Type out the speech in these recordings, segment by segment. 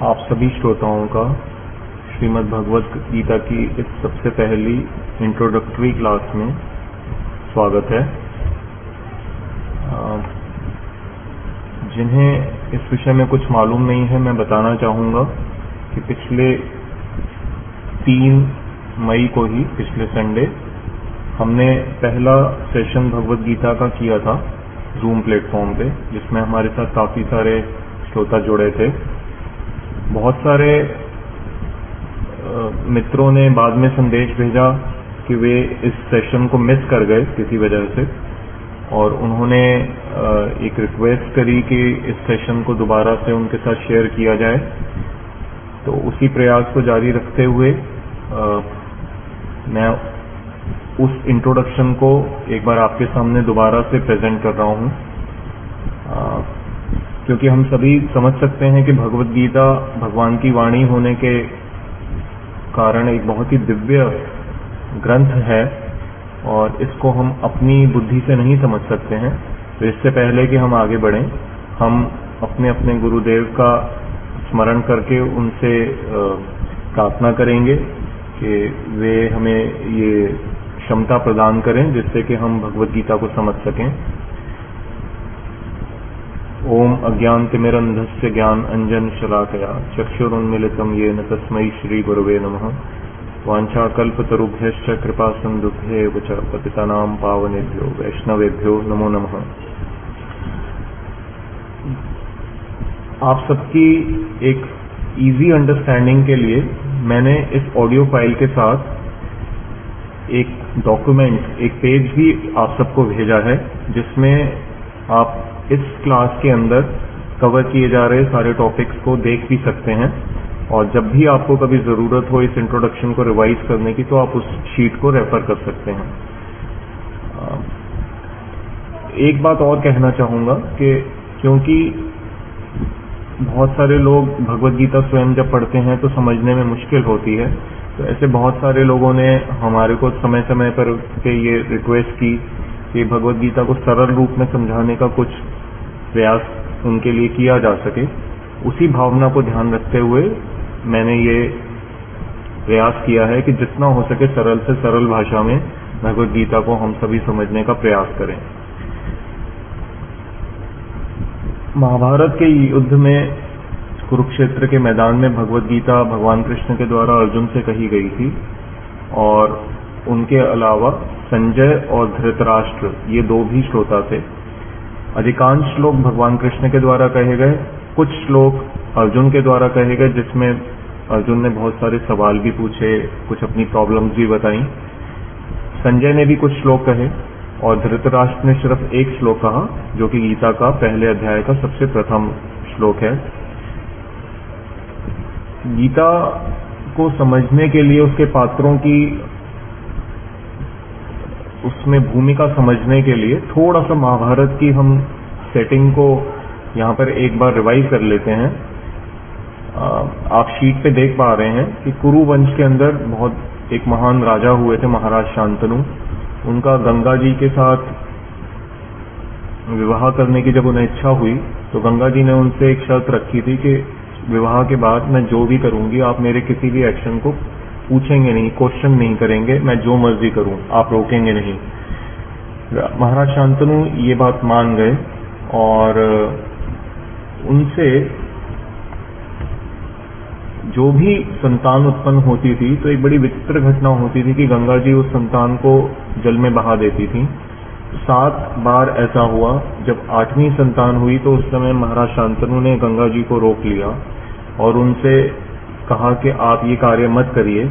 आप सभी श्रोताओं का श्रीमद् भगवत गीता की इस सबसे पहली इंट्रोडक्टरी क्लास में स्वागत है। जिन्हें इस विषय में कुछ मालूम नहीं है, मैं बताना चाहूँगा कि पिछले 3 मई को ही, पिछले संडे, हमने पहला सेशन भगवत गीता का किया था जूम प्लेटफॉर्म पे, जिसमें हमारे साथ काफ़ी सारे श्रोता जुड़े थे। बहुत सारे मित्रों ने बाद में संदेश भेजा कि वे इस सेशन को मिस कर गए किसी वजह से, और उन्होंने एक रिक्वेस्ट करी कि इस सेशन को दोबारा से उनके साथ शेयर किया जाए। तो उसी प्रयास को जारी रखते हुए मैं उस इंट्रोडक्शन को एक बार आपके सामने दोबारा से प्रेजेंट कर रहा हूँ, क्योंकि हम सभी समझ सकते हैं कि भगवत गीता भगवान की वाणी होने के कारण एक बहुत ही दिव्य ग्रंथ है, और इसको हम अपनी बुद्धि से नहीं समझ सकते हैं। तो इससे पहले कि हम आगे बढ़ें, हम अपने अपने गुरुदेव का स्मरण करके उनसे प्रार्थना करेंगे कि वे हमें ये क्षमता प्रदान करें जिससे कि हम भगवत गीता को समझ सकें। ओम अज्ञानतिमिरन्धस्य ज्ञान अंजन शलाकया चक्षुरुन्मीलितं येन तस्मै श्री गुरवे नमः। वाञ्छाकल्पतरुभ्यश्च कृपा सिन्धुभ्येव च पतितानां पावनेभ्यो वैष्णवेभ्यो नमो नमः। आप सबकी एक इजी अंडरस्टैंडिंग के लिए मैंने इस ऑडियो फाइल के साथ एक डॉक्यूमेंट, एक पेज भी आप सबको भेजा है, जिसमें आप इस क्लास के अंदर कवर किए जा रहे सारे टॉपिक्स को देख भी सकते हैं, और जब भी आपको कभी ज़रूरत हो इस इंट्रोडक्शन को रिवाइज करने की, तो आप उस शीट को रेफर कर सकते हैं। एक बात और कहना चाहूँगा कि क्योंकि बहुत सारे लोग भगवत गीता स्वयं जब पढ़ते हैं तो समझने में मुश्किल होती है, तो ऐसे बहुत सारे लोगों ने हमारे को समय समय पर ये रिक्वेस्ट की कि भगवत गीता को सरल रूप में समझाने का कुछ प्रयास उनके लिए किया जा सके। उसी भावना को ध्यान रखते हुए मैंने ये प्रयास किया है कि जितना हो सके सरल से सरल भाषा में भगवत गीता को हम सभी समझने का प्रयास करें। महाभारत के युद्ध में, कुरुक्षेत्र के मैदान में, भगवत गीता भगवान कृष्ण के द्वारा अर्जुन से कही गई थी, और उनके अलावा संजय और धृतराष्ट्र, ये 2 भी श्रोता थे। अधिकांश श्लोक भगवान कृष्ण के द्वारा कहे गए, कुछ श्लोक अर्जुन के द्वारा कहे गए, जिसमें अर्जुन ने बहुत सारे सवाल भी पूछे, कुछ अपनी प्रॉब्लम्स भी बताई। संजय ने भी कुछ श्लोक कहे, और धृतराष्ट्र ने सिर्फ एक श्लोक कहा, जो कि गीता का पहले अध्याय का सबसे प्रथम श्लोक है। गीता को समझने के लिए उसके पात्रों की, उसमें भूमिका समझने के लिए थोड़ा सा महाभारत की हम सेटिंग को यहाँ पर एक बार रिवाइज कर लेते हैं। आप शीट पे देख पा रहे हैं कि कुरु वंश के अंदर बहुत एक महान राजा हुए थे, महाराज शांतनु। उनका गंगा जी के साथ विवाह करने की जब उन्हें इच्छा हुई, तो गंगा जी ने उनसे एक शर्त रखी थी कि विवाह के बाद मैं जो भी करूंगी, आप मेरे किसी भी एक्शन को पूछेंगे नहीं, क्वेश्चन नहीं करेंगे, मैं जो मर्जी करूं, आप रोकेंगे नहीं। महाराज शांतनु ये बात मान गए, और उनसे जो भी संतान उत्पन्न होती थी, तो एक बड़ी विचित्र घटना होती थी कि गंगा जी उस संतान को जल में बहा देती थी। 7 बार ऐसा हुआ। जब 8वीं संतान हुई, तो उस समय महाराज शांतनु ने गंगा जी को रोक लिया और उनसे कहा कि आप ये कार्य मत करिए।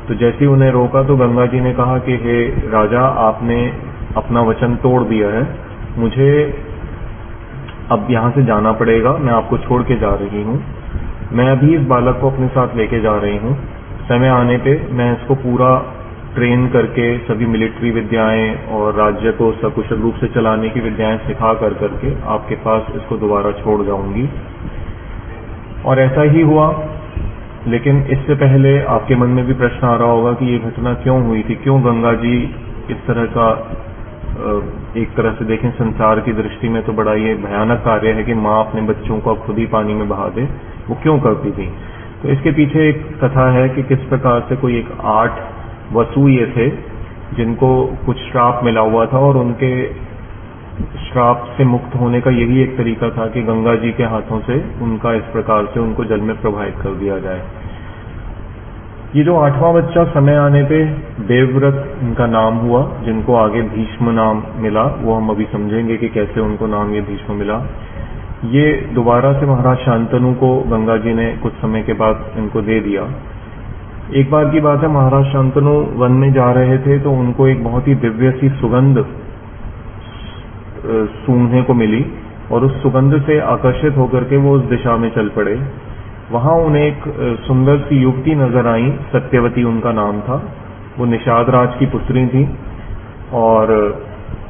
तो जैसे ही उन्हें रोका, तो गंगा जी ने कहा कि हे राजा, आपने अपना वचन तोड़ दिया है, मुझे अब यहाँ से जाना पड़ेगा, मैं आपको छोड़ के जा रही हूँ। मैं अभी इस बालक को अपने साथ लेके जा रही हूँ। समय आने पे मैं इसको पूरा ट्रेन करके सभी मिलिट्री विद्याएं और राज्य को सकुशल रूप से चलाने की विद्याएं सिखा करके आपके पास इसको दोबारा छोड़ जाऊंगी। और ऐसा ही हुआ। लेकिन इससे पहले आपके मन में भी प्रश्न आ रहा होगा कि ये घटना क्यों हुई थी, क्यों गंगा जी इस तरह का, एक तरह से देखें संसार की दृष्टि में तो बड़ा ये भयानक कार्य है कि माँ अपने बच्चों को खुद ही पानी में बहा दे। वो क्यों करती थी। तो इसके पीछे एक कथा है कि किस प्रकार से कोई एक 8 वसु ये थे जिनको कुछ श्राप मिला हुआ था, और उनके श्राप से मुक्त होने का यही एक तरीका था कि गंगा जी के हाथों से उनका इस प्रकार से उनको जल में प्रवाहित कर दिया जाए। ये जो 8वां बच्चा समय आने पे देवव्रत इनका नाम हुआ, जिनको आगे भीष्म नाम मिला, वो हम अभी समझेंगे कि कैसे उनको नाम ये भीष्म मिला। ये दोबारा से महाराज शांतनु को गंगा जी ने कुछ समय के बाद इनको दे दिया। एक बार की बात है, महाराज शांतनु वन में जा रहे थे तो उनको एक बहुत ही दिव्य सी सुगंध सूंघने को मिली, और उस सुगंध से आकर्षित होकर के वो उस दिशा में चल पड़े। वहां उन्हें एक सुंदर सी युवती नजर आई, सत्यवती उनका नाम था। वो निषाद राज की पुत्री थी, और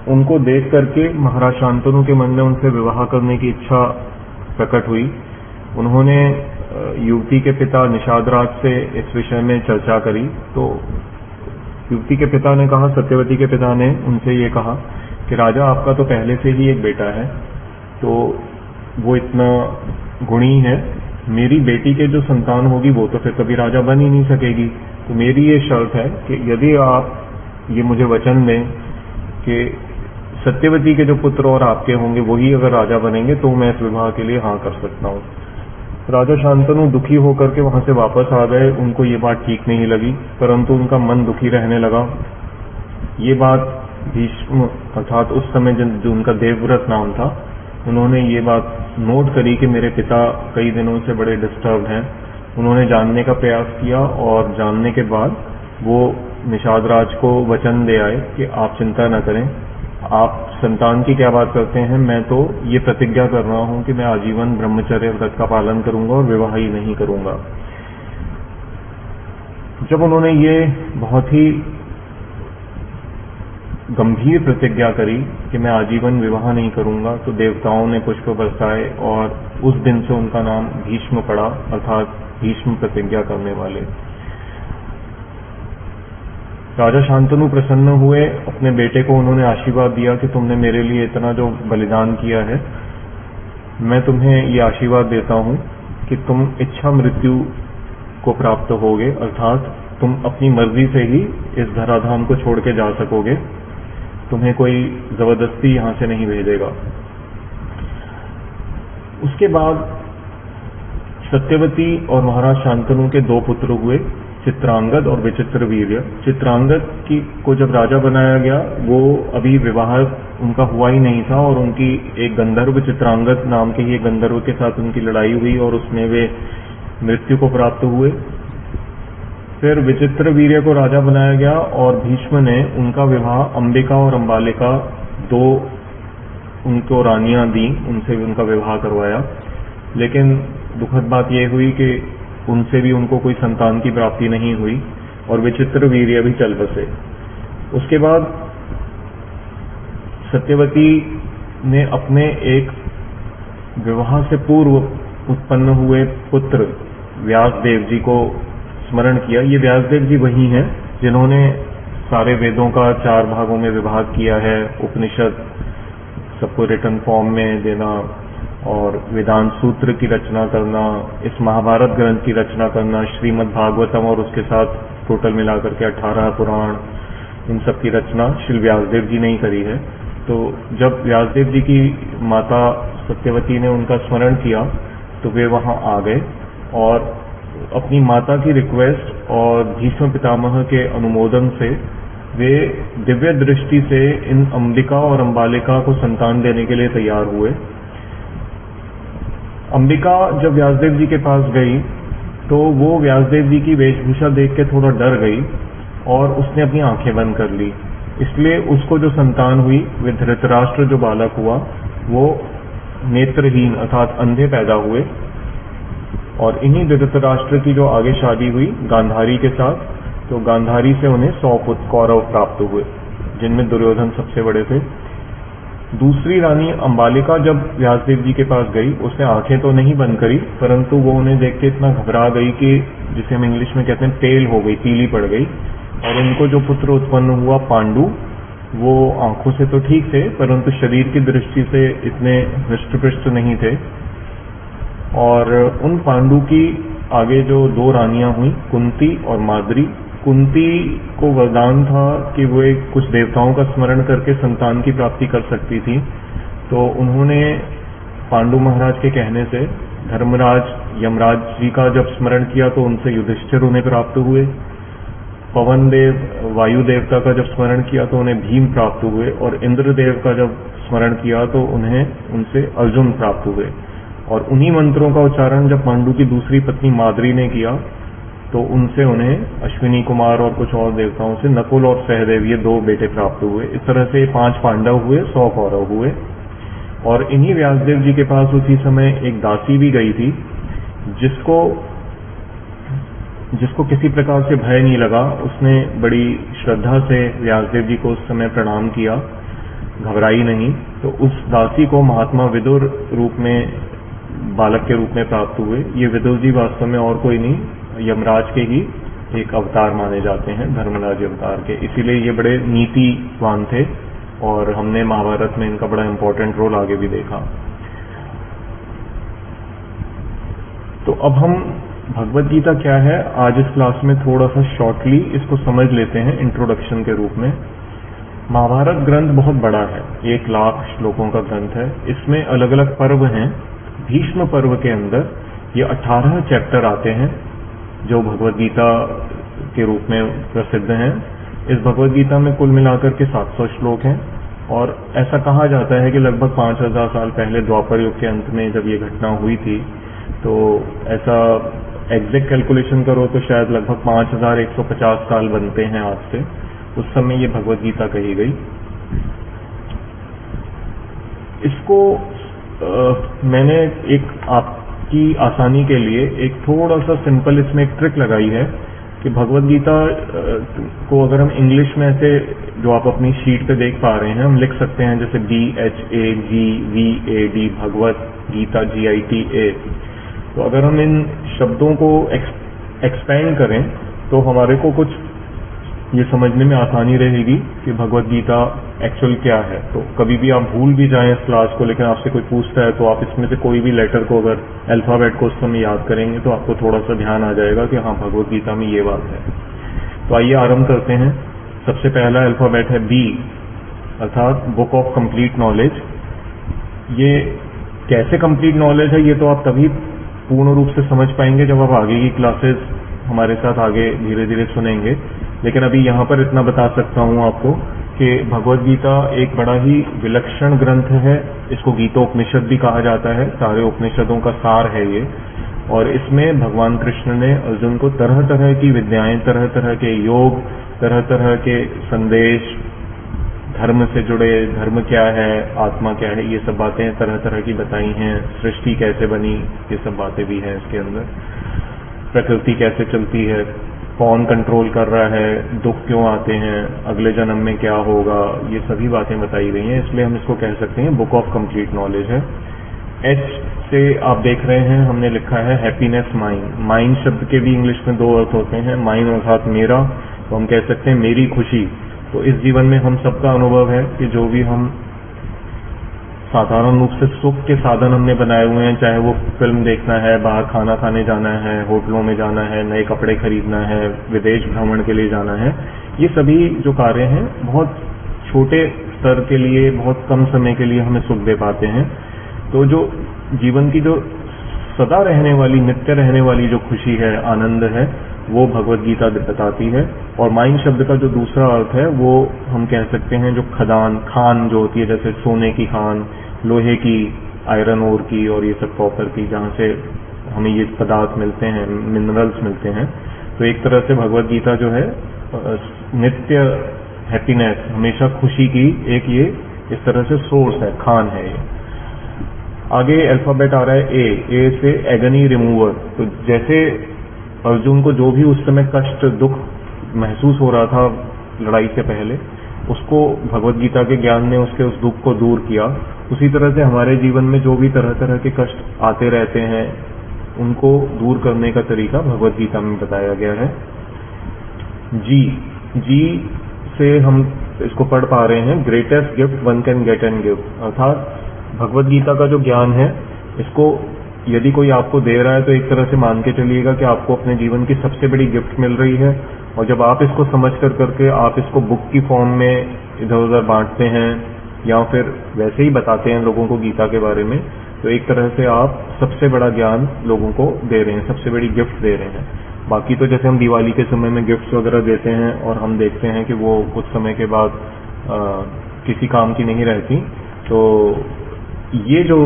उनको देख करके महाराज शांतनु के मन में उनसे विवाह करने की इच्छा प्रकट हुई। उन्होंने युवती के पिता निषाद राज से इस विषय में चर्चा करी। तो युवती के पिता ने कहा, सत्यवती के पिता ने उनसे ये कहा कि राजा, आपका तो पहले से ही एक बेटा है, तो वो इतना गुणी है, मेरी बेटी के जो संतान होगी वो तो फिर कभी राजा बन ही नहीं सकेगी। तो मेरी ये शर्त है कि यदि आप ये मुझे वचन दें कि सत्यवती के जो पुत्र और आपके होंगे वही अगर राजा बनेंगे तो मैं इस विवाह के लिए हाँ कर सकता हूँ। राजा शांतनु दुखी होकर के वहां से वापस आ गए। उनको ये बात ठीक नहीं लगी, परंतु उनका मन दुखी रहने लगा। ये बात भीष्म अर्थात उस समय जो उनका देवव्रत नाम था, उन्होंने ये बात नोट करी कि मेरे पिता कई दिनों से बड़े डिस्टर्ब हैं। उन्होंने जानने का प्रयास किया, और जानने के बाद वो निषाद राज को वचन दे आए कि आप चिंता न करें, आप संतान की क्या बात करते हैं, मैं तो ये प्रतिज्ञा कर रहा हूं कि मैं आजीवन ब्रह्मचर्य व्रत का पालन करूंगा और विवाह ही नहीं करूंगा। जब उन्होंने ये बहुत ही गंभीर प्रतिज्ञा करी कि मैं आजीवन विवाह नहीं करूंगा, तो देवताओं ने पुष्प बरसाए, और उस दिन से उनका नाम भीष्म पड़ा, अर्थात भीष्म प्रतिज्ञा करने वाले। राजा शांतनु प्रसन्न हुए। अपने बेटे को उन्होंने आशीर्वाद दिया कि तुमने मेरे लिए इतना जो बलिदान किया है, मैं तुम्हें ये आशीर्वाद देता हूं कि तुम इच्छा मृत्यु को प्राप्त होगे, अर्थात तुम अपनी मर्जी से ही इस धराधाम को छोड़ के जा सकोगे, तुम्हें कोई जबरदस्ती यहां से नहीं भेजेगा। उसके बाद सत्यवती और महाराज शांतनु के 2 पुत्र हुए, चित्रांगद और विचित्रवीर्य। चित्रांगद को जब राजा बनाया गया, वो अभी विवाह उनका हुआ ही नहीं था, और उनकी एक गंधर्व, चित्रांगद नाम के ही एक गंधर्व के साथ उनकी लड़ाई हुई, और उसमें वे मृत्यु को प्राप्त हुए। फिर विचित्रवीर्य को राजा बनाया गया, और भीष्म ने उनका विवाह अंबिका और अंबालिका 2 उनको रानियां दी, उनसे भी उनका विवाह करवाया। लेकिन दुखद बात यह हुई कि उनसे भी उनको कोई संतान की प्राप्ति नहीं हुई, और विचित्रवीर्य भी चल बसे। उसके बाद सत्यवती ने अपने एक विवाह से पूर्व उत्पन्न हुए पुत्र व्यासदेव जी को स्मरण किया। ये व्यासदेव जी वही हैं जिन्होंने सारे वेदों का 4 भागों में विभाग किया है, उपनिषद सबको रिटन फॉर्म में देना, और वेदांत सूत्र की रचना करना, इस महाभारत ग्रंथ की रचना करना, श्रीमद् भागवतम और उसके साथ टोटल मिलाकर के 18 पुराण, इन सब की रचना श्री व्यासदेव जी ने ही करी है। तो जब व्यासदेव जी की माता सत्यवती ने उनका स्मरण किया तो वे वहां आ गए, और अपनी माता की रिक्वेस्ट और भीष्म पितामह के अनुमोदन से वे दिव्य दृष्टि से इन अंबिका और अंबालिका को संतान देने के लिए तैयार हुए। अंबिका जब व्यासदेव जी के पास गई तो वो व्यासदेव जी की वेशभूषा देख के थोड़ा डर गई, और उसने अपनी आंखें बंद कर ली। इसलिए उसको जो संतान हुई, वे धृतराष्ट्र जो बालक हुआ, वो नेत्रहीन अर्थात अंधे पैदा हुए। और इन्हीं धृतराष्ट्र की जो आगे शादी हुई गांधारी के साथ, तो गांधारी से उन्हें 100 पुत्र कौरव प्राप्त हुए, जिनमें दुर्योधन सबसे बड़े थे। दूसरी रानी अंबालिका जब व्यासदेव जी के पास गई, उसने आंखें तो नहीं बंद करी, परंतु वो उन्हें देख के इतना घबरा गई कि जिसे हम इंग्लिश में कहते हैं पेल हो गई, पीली पड़ गई। और उनको जो पुत्र उत्पन्न हुआ पांडु, वो आंखों से तो ठीक थे, परंतु शरीर की दृष्टि से इतने हृष्टपुष्ट नहीं थे। और उन पांडु की आगे जो दो रानियां हुई, कुंती और माद्री। कुंती को वरदान था कि वो एक कुछ देवताओं का स्मरण करके संतान की प्राप्ति कर सकती थी, तो उन्होंने पांडु महाराज के कहने से धर्मराज यमराज जी का जब स्मरण किया तो उनसे युधिष्ठिर उन्हें प्राप्त हुए। पवन देव वायु देवता का जब स्मरण किया तो उन्हें भीम प्राप्त हुए, और इंद्रदेव का जब स्मरण किया तो उनसे अर्जुन प्राप्त हुए। और उन्हीं मंत्रों का उच्चारण जब पांडु की दूसरी पत्नी माद्री ने किया तो उनसे उन्हें अश्विनी कुमार और कुछ और देवताओं से नकुल और सहदेव, ये 2 बेटे प्राप्त हुए। इस तरह से 5 पांडव हुए, 100 कौरव हुए। और इन्हीं व्यासदेव जी के पास उसी समय एक दासी भी गई थी, जिसको किसी प्रकार से भय नहीं लगा। उसने बड़ी श्रद्धा से व्यासदेव जी को उस समय प्रणाम किया, घबराई नहीं। तो उस दासी को महात्मा विदुर रूप में, बालक के रूप में प्राप्त हुए। ये विदुर जी वास्तव में और कोई नहीं, यमराज के ही एक अवतार माने जाते हैं, धर्मराज अवतार के। इसीलिए ये बड़े नीतिवान थे और हमने महाभारत में इनका बड़ा इंपॉर्टेंट रोल आगे भी देखा। तो अब हम भगवत गीता क्या है, आज इस क्लास में थोड़ा सा शॉर्टली इसको समझ लेते हैं इंट्रोडक्शन के रूप में। महाभारत ग्रंथ बहुत बड़ा है, 1 लाख श्लोकों का ग्रंथ है। इसमें अलग अलग पर्व हैं। भीष्म पर्व के अंदर ये 18 चैप्टर आते हैं जो भगवत गीता के रूप में प्रसिद्ध हैं। इस भगवत गीता में कुल मिलाकर के 700 श्लोक हैं, और ऐसा कहा जाता है कि लगभग 5000 साल पहले द्वापर युग के अंत में जब ये घटना हुई थी, तो ऐसा एग्जैक्ट कैलकुलेशन करो तो शायद लगभग 5150 साल बनते हैं आज से। उस समय ये भगवत गीता कही गई। इसको मैंने एक आपकी आसानी के लिए एक थोड़ा सा सिंपल इसमें एक ट्रिक लगाई है कि भगवत गीता को अगर हम इंग्लिश में ऐसे, जो आप अपनी शीट पे देख पा रहे हैं, हम लिख सकते हैं जैसे BHAGVAD, भगवत गीता GITA। तो अगर हम इन शब्दों को एक्सपेंड करें तो हमारे को कुछ ये समझने में आसानी रहेगी कि भगवत गीता एक्चुअल क्या है। तो कभी भी आप भूल भी जाएं इस क्लास को, लेकिन आपसे कोई पूछता है तो आप इसमें से कोई भी लेटर को, अगर अल्फाबेट को उस समय याद करेंगे तो आपको थोड़ा सा ध्यान आ जाएगा कि हाँ, भगवत गीता में ये बात है। तो आइए आरंभ करते हैं। सबसे पहला अल्फाबेट है B, अर्थात बुक ऑफ कंप्लीट नॉलेज। ये कैसे कंप्लीट नॉलेज है, ये तो आप तभी पूर्ण रूप से समझ पाएंगे जब आप आगे की क्लासेस हमारे साथ आगे धीरे धीरे सुनेंगे। लेकिन अभी यहाँ पर इतना बता सकता हूँ आपको कि भगवत गीता एक बड़ा ही विलक्षण ग्रंथ है। इसको गीतोपनिषद भी कहा जाता है, सारे उपनिषदों का सार है ये। और इसमें भगवान कृष्ण ने अर्जुन को तरह तरह की विद्याएं, तरह तरह के योग, तरह तरह के संदेश, धर्म से जुड़े, धर्म क्या है, आत्मा क्या है, ये सब बातें तरह तरह की बताई हैं। सृष्टि कैसे बनी, ये सब बातें भी हैं इसके अंदर। प्रकृति कैसे चलती है, कौन कंट्रोल कर रहा है, दुख क्यों आते हैं, अगले जन्म में क्या होगा, ये सभी बातें बताई गई हैं। इसलिए हम इसको कह सकते हैं बुक ऑफ कंप्लीट नॉलेज है। H से आप देख रहे हैं हमने लिखा है हैप्पीनेस माइंड। माइंड शब्द के भी इंग्लिश में 2 अर्थ होते हैं। माइंड अर्थात मेरा, तो हम कह सकते हैं मेरी खुशी। तो इस जीवन में हम सबका अनुभव है कि जो भी हम साधारण रूप से सुख के साधन हमने बनाए हुए हैं, चाहे वो फिल्म देखना है, बाहर खाना खाने जाना है, होटलों में जाना है, नए कपड़े खरीदना है, विदेश भ्रमण के लिए जाना है, ये सभी जो कार्य हैं बहुत छोटे स्तर के लिए, बहुत कम समय के लिए हमें सुख दे पाते हैं। तो जो जीवन की जो सदा रहने वाली, नित्य रहने वाली जो खुशी है, आनंद है, वो भगवत गीता बताती है। और माइंड शब्द का जो दूसरा अर्थ है वो हम कह सकते हैं जो खदान, खान जो होती है, जैसे सोने की खान, लोहे की, आयरन ओर की और ये सब कॉपर की, जहाँ से हमें ये पदार्थ मिलते हैं, मिनरल्स मिलते हैं। तो एक तरह से भगवत गीता जो है नित्य हैप्पीनेस, हमेशा खुशी की एक ये इस तरह से सोर्स है, खान है ये। आगे अल्फाबेट आ रहा है ए से एगनी रिमूवर। तो जैसे अर्जुन को जो भी उस समय कष्ट, दुख महसूस हो रहा था लड़ाई से पहले, उसको भगवत गीता के ज्ञान ने उसके उस दुख को दूर किया। उसी तरह से हमारे जीवन में जो भी तरह तरह के कष्ट आते रहते हैं, उनको दूर करने का तरीका भगवत गीता में बताया गया है। जी से हम इसको पढ़ पा रहे हैं, greatest gift one can get and give, अर्थात भगवत गीता का जो ज्ञान है, इसको यदि कोई आपको दे रहा है तो एक तरह से मान के चलिएगा कि आपको अपने जीवन की सबसे बड़ी गिफ्ट मिल रही है, और जब आप इसको समझ करके आप इसको बुक की फॉर्म में इधर उधर बांटते हैं या फिर वैसे ही बताते हैं लोगों को गीता के बारे में, तो एक तरह से आप सबसे बड़ा ज्ञान लोगों को दे रहे हैं, सबसे बड़ी गिफ्ट दे रहे हैं। बाकी तो जैसे हम दिवाली के समय में गिफ्ट्स वगैरह देते हैं और हम देखते हैं कि वो कुछ समय के बाद किसी काम की नहीं रहती, तो ये जो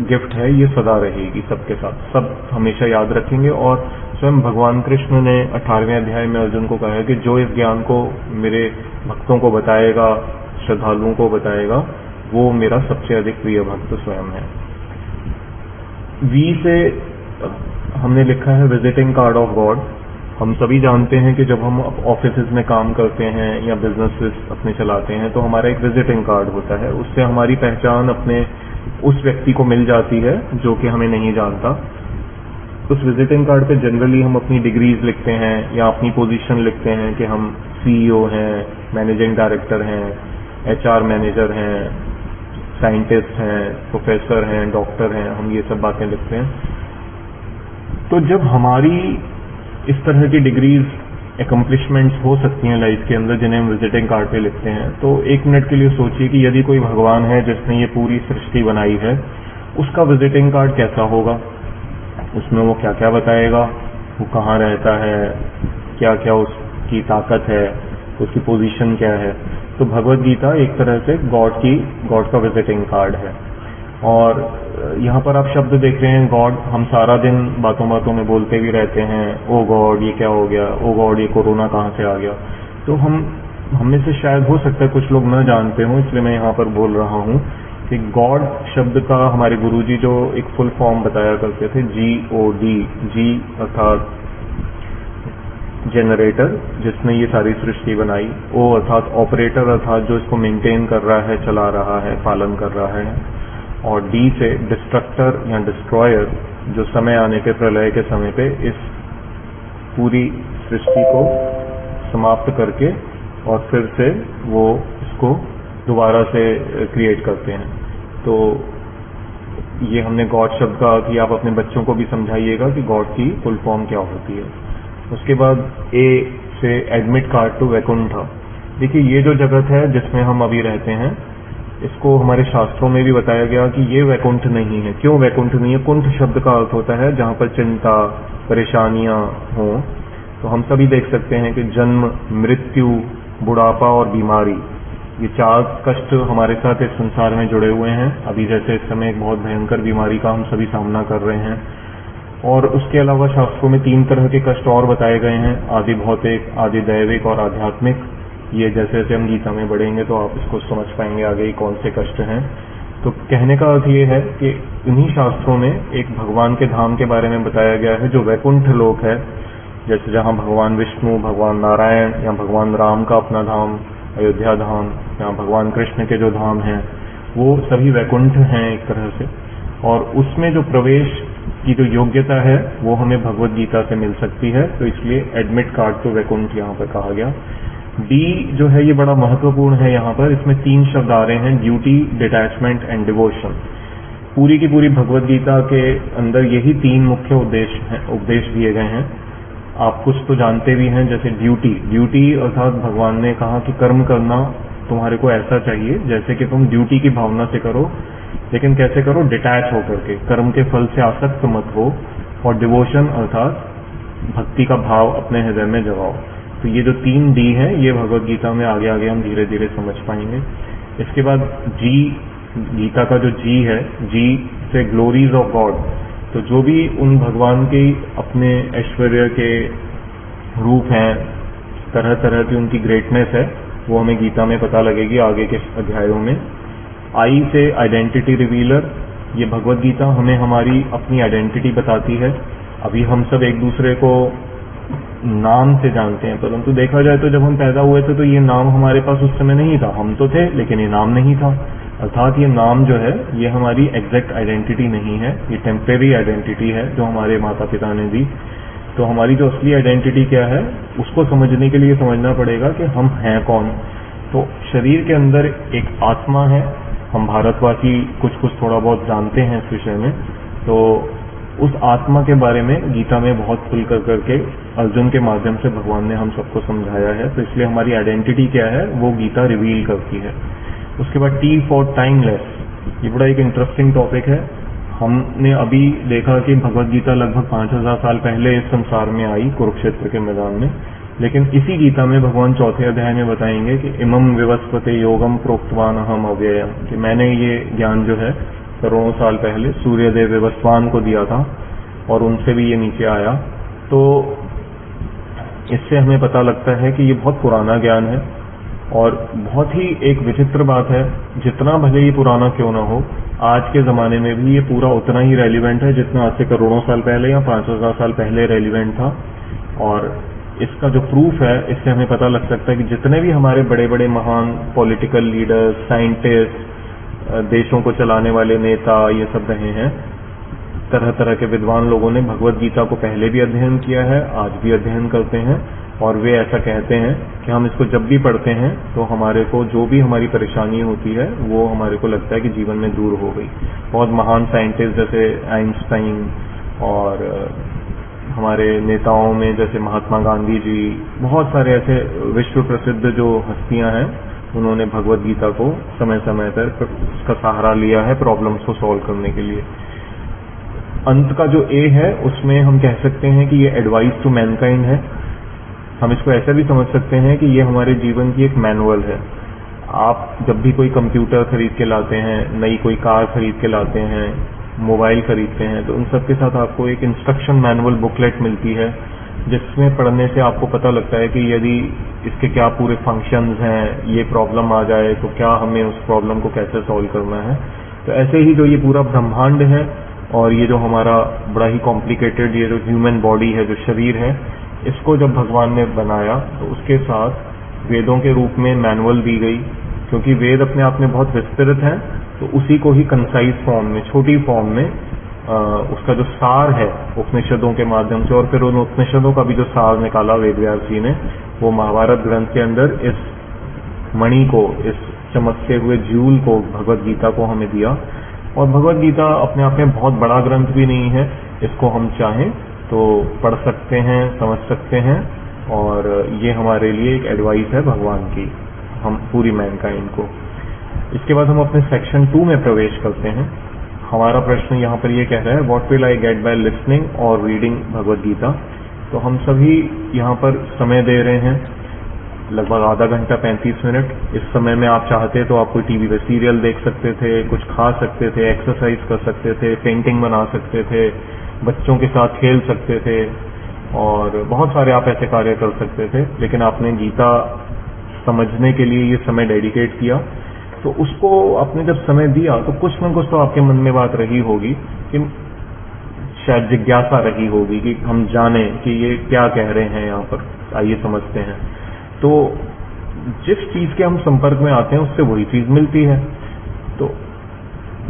गिफ्ट है ये सदा रहेगी सबके साथ, सब हमेशा याद रखेंगे। और स्वयं भगवान कृष्ण ने 18वें अध्याय में अर्जुन को कहा है कि जो इस ज्ञान को मेरे भक्तों को बताएगा, श्रद्धालुओं को बताएगा, वो मेरा सबसे अधिक प्रिय भक्त स्वयं है। वी से हमने लिखा है विजिटिंग कार्ड ऑफ गॉड। हम सभी जानते हैं कि जब हम ऑफिसेज में काम करते हैं या बिजनेसेस अपने चलाते हैं तो हमारा एक विजिटिंग कार्ड होता है, उससे हमारी पहचान अपने उस व्यक्ति को मिल जाती है जो कि हमें नहीं जानता। उस विजिटिंग कार्ड पे जनरली हम अपनी डिग्रीज लिखते हैं या अपनी पोजीशन लिखते हैं कि हम सीईओ हैं, मैनेजिंग डायरेक्टर हैं, एचआर मैनेजर हैं, साइंटिस्ट हैं, प्रोफेसर हैं, डॉक्टर हैं, हम ये सब बातें लिखते हैं। तो जब हमारी इस तरह की डिग्रीज, एकम्प्लिशमेंट्स हो सकती हैं लाइफ के अंदर जिन्हें हम विजिटिंग कार्ड पे लिखते हैं, तो एक मिनट के लिए सोचिए कि यदि कोई भगवान है जिसने ये पूरी सृष्टि बनाई है, उसका विजिटिंग कार्ड कैसा होगा, उसमें वो क्या क्या बताएगा, वो कहाँ रहता है, क्या क्या उसकी ताकत है, उसकी पोजीशन क्या है। तो भगवत गीता एक तरह से गॉड का विजिटिंग कार्ड है। और यहाँ पर आप शब्द देख रहे हैं गॉड, हम सारा दिन बातों बातों में बोलते भी रहते हैं, ओ गॉड ये क्या हो गया, ओ गॉड ये कोरोना कहाँ से आ गया। तो हम में से शायद हो सकता है कुछ लोग न जानते हों, इसलिए मैं यहाँ पर बोल रहा हूँ कि गॉड शब्द का हमारे गुरुजी जो एक फुल फॉर्म बताया करते थे, GOD, जी अर्थात जनरेटर जिसने ये सारी सृष्टि बनाई, ओ अर्थात ऑपरेटर अर्थात जो इसको मेंटेन कर रहा है, चला रहा है, पालन कर रहा है, और डी से डिस्ट्रक्टर या डिस्ट्रॉयर जो समय आने पे, प्रलय के समय पे इस पूरी सृष्टि को समाप्त करके और फिर से वो इसको दोबारा से क्रिएट करते हैं। तो ये हमने गॉड शब्द का कि आप अपने बच्चों को भी समझाइएगा कि गॉड की फुल फॉर्म क्या होती है। उसके बाद ए से एडमिट कार्ड टू वैकुंठ। देखिए ये जो जगत है जिसमें हम अभी रहते हैं, इसको हमारे शास्त्रों में भी बताया गया कि ये वैकुंठ नहीं है। क्यों वैकुंठ नहीं है? कुंठ शब्द का अर्थ होता है जहां पर चिंता, परेशानियां हों। तो हम सभी देख सकते हैं कि जन्म, मृत्यु, बुढ़ापा और बीमारी, ये 4 कष्ट हमारे साथ इस संसार में जुड़े हुए हैं। अभी जैसे इस समय एक बहुत भयंकर बीमारी का हम सभी सामना कर रहे हैं। और उसके अलावा शास्त्रों में 3 तरह के कष्ट और बताए गए हैं, आदि भौतिक, आदि दैविक और आध्यात्मिक। ये जैसे जैसे हम गीता में बढ़ेंगे तो आप इसको समझ पाएंगे आगे ही कौन से कष्ट हैं। तो कहने का अर्थ ये है कि इन्हीं शास्त्रों में एक भगवान के धाम के बारे में बताया गया है जो वैकुंठ लोक है, जैसे जहां भगवान विष्णु, भगवान नारायण या भगवान राम का अपना धाम अयोध्या धाम, या भगवान कृष्ण के जो धाम हैं वो सभी वैकुंठ हैं एक तरह से। और उसमें जो प्रवेश की जो योग्यता है वो हमें भगवत गीता से मिल सकती है। तो इसलिए एडमिट कार्ड टू वैकुंठ यहाँ पर कहा गया। डी जो है ये बड़ा महत्वपूर्ण है। यहाँ पर इसमें 3 शब्द आ रहे हैं, ड्यूटी, डिटैचमेंट एंड डिवोशन। पूरी की पूरी भगवत गीता के अंदर यही 3 मुख्य उपदेश दिए गए हैं। आप कुछ तो जानते भी हैं, जैसे ड्यूटी अर्थात भगवान ने कहा कि कर्म करना तुम्हारे को ऐसा चाहिए जैसे कि तुम ड्यूटी की भावना से करो, लेकिन कैसे करो? डिटैच होकर के, कर्म के फल से आसक्त मत हो। और डिवोशन अर्थात भक्ति का भाव अपने हृदय में जगाओ। तो ये जो 3 डी हैं ये भगवत गीता में आगे आगे हम धीरे धीरे समझ पाएंगे। इसके बाद जी, गीता का जो जी है, जी से ग्लोरीज ऑफ गॉड। तो जो भी उन भगवान के अपने ऐश्वर्य के रूप हैं, तरह तरह की उनकी ग्रेटनेस है, वो हमें गीता में पता लगेगी आगे के अध्यायों में। आई से आइडेंटिटी रिवीलर, ये भगवत गीता हमें हमारी अपनी आइडेंटिटी बताती है। अभी हम सब एक दूसरे को नाम से जानते हैं, परंतु देखा जाए तो जब हम पैदा हुए थे तो ये नाम हमारे पास उस समय नहीं था। हम तो थे लेकिन ये नाम नहीं था। अर्थात ये नाम जो है ये हमारी एग्जैक्ट आइडेंटिटी नहीं है, ये टेम्परेरी आइडेंटिटी है जो हमारे माता पिता ने दी। तो हमारी जो असली आइडेंटिटी क्या है उसको समझने के लिए समझना पड़ेगा कि हम हैं कौन। तो शरीर के अंदर एक आत्मा है। हम भारतवासी कुछ कुछ थोड़ा बहुत जानते हैं इस विषय में। तो उस आत्मा के बारे में गीता में बहुत खुल करके अर्जुन के माध्यम से भगवान ने हम सबको समझाया है। तो इसलिए हमारी आइडेंटिटी क्या है वो गीता रिवील करती है। उसके बाद टी फॉर टाइमलेस, ये बड़ा एक इंटरेस्टिंग टॉपिक है। हमने अभी देखा कि भगवत गीता लगभग 5000 साल पहले इस संसार में आई कुरुक्षेत्र के मैदान में, लेकिन इसी गीता में भगवान चौथे अध्याय में बताएंगे कि इमम विवस्वते योगम प्रोक्तवान अहम अव्ययम, कि मैंने ये ज्ञान जो है करोड़ों साल पहले सूर्यदेव विवस्वान को दिया था और उनसे भी ये नीचे आया। तो इससे हमें पता लगता है कि ये बहुत पुराना ज्ञान है और बहुत ही एक विचित्र बात है, जितना भले ही पुराना क्यों ना हो, आज के जमाने में भी ये पूरा उतना ही रेलिवेंट है जितना आज से करोड़ों साल पहले या 5000 साल पहले रेलिवेंट था। और इसका जो प्रूफ है, इससे हमें पता लग सकता है कि जितने भी हमारे बड़े बड़े महान पॉलिटिकल लीडर्स, साइंटिस्ट, देशों को चलाने वाले नेता, ये सब रहे हैं, तरह तरह के विद्वान लोगों ने भगवत गीता को पहले भी अध्ययन किया है, आज भी अध्ययन करते हैं, और वे ऐसा कहते हैं कि हम इसको जब भी पढ़ते हैं तो हमारे को जो भी हमारी परेशानी होती है वो हमारे को लगता है कि जीवन में दूर हो गई। बहुत महान साइंटिस्ट जैसे आइंस्टाइन और हमारे नेताओं में जैसे महात्मा गांधी जी, बहुत सारे ऐसे विश्व प्रसिद्ध जो हस्तियां हैं, उन्होंने भगवत गीता को समय समय पर उसका सहारा लिया है प्रॉब्लम्स को सॉल्व करने के लिए। अंत का जो ए है उसमें हम कह सकते हैं कि ये एडवाइस टू मैनकाइंड है। हम इसको ऐसा भी समझ सकते हैं कि ये हमारे जीवन की एक मैनुअल है। आप जब भी कोई कंप्यूटर खरीद के लाते हैं, नई कोई कार खरीद के लाते हैं, मोबाइल खरीदते हैं, तो उन सब के साथ आपको एक इंस्ट्रक्शन मैनुअल बुकलेट मिलती है, जिसमें पढ़ने से आपको पता लगता है कि यदि इसके क्या पूरे फंक्शंस हैं, ये प्रॉब्लम आ जाए तो क्या हमें उस प्रॉब्लम को कैसे सॉल्व करना है। तो ऐसे ही जो ये पूरा ब्रह्मांड है और ये जो हमारा बड़ा ही कॉम्प्लिकेटेड ये जो ह्यूमन बॉडी है, जो शरीर है, इसको जब भगवान ने बनाया तो उसके साथ वेदों के रूप में मैनुअल दी गई, क्योंकि वेद अपने आप में बहुत विस्तृत हैं, तो उसी को ही कंसाइज फॉर्म में, छोटी फॉर्म में उसका जो सार है उपनिषदों के माध्यम से, और फिर उन उपनिषदों का भी जो सार निकाला वेदव्यास जी ने, वो महाभारत ग्रंथ के अंदर इस मणि को, इस चमकते हुए ज्यूल को, भगवत गीता को हमें दिया। और भगवत गीता अपने आप में बहुत बड़ा ग्रंथ भी नहीं है, इसको हम चाहें तो पढ़ सकते हैं, समझ सकते हैं, और ये हमारे लिए एक एडवाइस है भगवान की, हम पूरी मैनकाइंड को। इसके बाद हम अपने सेक्शन 2 में प्रवेश करते हैं। हमारा प्रश्न यहाँ पर ये कह रहा है, what will I get by listening और रीडिंग भगवत गीता। तो हम सभी यहाँ पर समय दे रहे हैं, लगभग आधा घंटा 35 मिनट। इस समय में आप चाहते तो आप कोई टीवी पे सीरियल देख सकते थे, कुछ खा सकते थे, एक्सरसाइज कर सकते थे, पेंटिंग बना सकते थे, बच्चों के साथ खेल सकते थे, और बहुत सारे आप ऐसे कार्य कर सकते थे। लेकिन आपने गीता समझने के लिए ये समय डेडिकेट किया, तो उसको आपने जब समय दिया तो कुछ न कुछ तो आपके मन में बात रही होगी, कि शायद जिज्ञासा रही होगी कि हम जाने कि ये क्या कह रहे हैं यहाँ पर, आइए समझते हैं। तो जिस चीज के हम संपर्क में आते हैं उससे वही चीज मिलती है। तो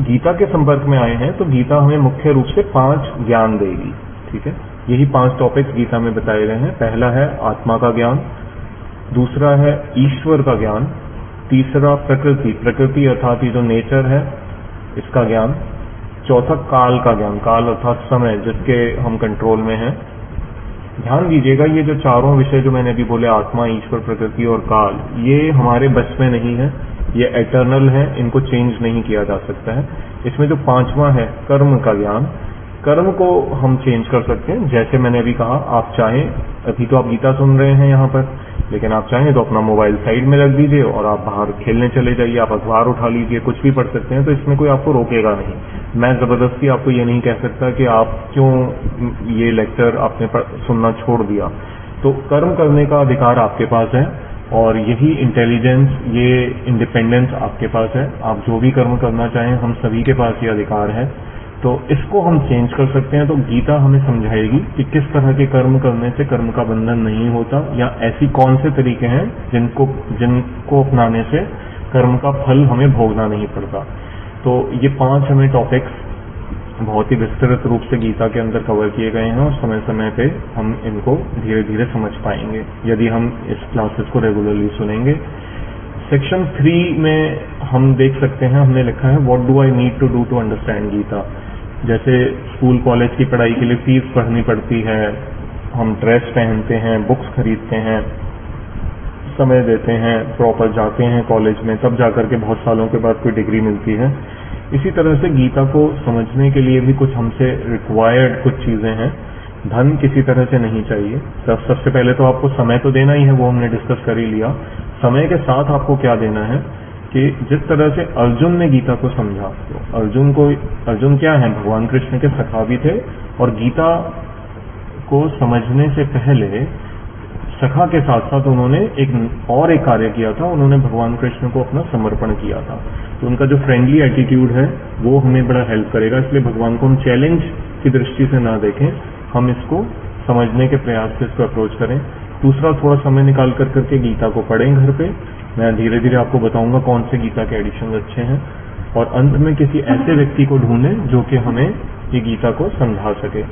गीता के संपर्क में आए हैं तो गीता हमें मुख्य रूप से 5 ज्ञान देगी, ठीक है। यही 5 टॉपिक्स गीता में बताए गए हैं। पहला है आत्मा का ज्ञान, दूसरा है ईश्वर का ज्ञान, तीसरा प्रकृति अर्थात ये जो नेचर है इसका ज्ञान, चौथा काल का ज्ञान, काल अर्थात समय जिसके हम कंट्रोल में हैं। ध्यान दीजिएगा, ये जो चारों विषय जो मैंने अभी बोले, आत्मा, ईश्वर, प्रकृति और काल, ये हमारे बस में नहीं है, ये एटर्नल है, इनको चेंज नहीं किया जा सकता है। इसमें जो 5वां है कर्म का ज्ञान, कर्म को हम चेंज कर सकते हैं। जैसे मैंने अभी कहा, आप चाहें, अभी तो आप गीता सुन रहे हैं यहाँ पर, लेकिन आप चाहें तो अपना मोबाइल साइड में रख दीजिए और आप बाहर खेलने चले जाइए, आप अखबार उठा लीजिए, कुछ भी पढ़ सकते हैं, तो इसमें कोई आपको रोकेगा नहीं। मैं जबरदस्ती आपको ये नहीं कह सकता कि आप क्यों ये लेक्चर आपने सुनना छोड़ दिया। तो कर्म करने का अधिकार आपके पास है, और यही इंटेलिजेंस, ये इंडिपेंडेंस आपके पास है। आप जो भी कर्म करना चाहें, हम सभी के पास ये अधिकार है, तो इसको हम चेंज कर सकते हैं। तो गीता हमें समझाएगी कि किस तरह के कर्म करने से कर्म का बंधन नहीं होता, या ऐसी कौन से तरीके हैं जिनको अपनाने से कर्म का फल हमें भोगना नहीं पड़ता। तो ये 5 हमें टॉपिक्स बहुत ही विस्तृत रूप से गीता के अंदर कवर किए गए हैं, और समय समय पे हम इनको धीरे धीरे समझ पाएंगे यदि हम इस क्लासेस को रेगुलरली सुनेंगे। सेक्शन 3 में हम देख सकते हैं, हमने लिखा है what do I need to do to understand Gita. जैसे स्कूल कॉलेज की पढ़ाई के लिए फीस भरनी पड़ती है, हम ड्रेस पहनते हैं, बुक्स खरीदते हैं, समय देते हैं, प्रॉपर जाते हैं कॉलेज में, तब जाकर के बहुत सालों के बाद कोई डिग्री मिलती है। इसी तरह से गीता को समझने के लिए भी कुछ हमसे रिक्वायर्ड कुछ चीजें हैं। धन किसी तरह से नहीं चाहिए। सबसे पहले तो आपको समय तो देना ही है, वो हमने डिस्कस कर ही लिया। समय के साथ आपको क्या देना है कि जिस तरह से अर्जुन ने गीता को समझा, तो अर्जुन क्या है, भगवान कृष्ण के सखा भी थे, और गीता को समझने से पहले सखा के साथ साथ उन्होंने एक कार्य किया था, उन्होंने भगवान कृष्ण को अपना समर्पण किया था। तो उनका जो फ्रेंडली एटीट्यूड है वो हमें बड़ा हेल्प करेगा। इसलिए भगवान को हम चैलेंज की दृष्टि से ना देखें, हम इसको समझने के प्रयास से इसको अप्रोच करें। दूसरा, थोड़ा समय निकाल कर करके गीता को पढ़ें घर पे। मैं धीरे धीरे आपको बताऊंगा कौन से गीता के एडिशन अच्छे हैं, और अंत में किसी ऐसे व्यक्ति को ढूंढें जो कि हमें ये गीता को समझा सके।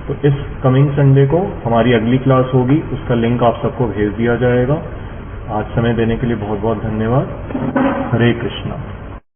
तो इस कमिंग संडे को हमारी अगली क्लास होगी, उसका लिंक आप सबको भेज दिया जाएगा। आज समय देने के लिए बहुत बहुत धन्यवाद। हरे कृष्णा।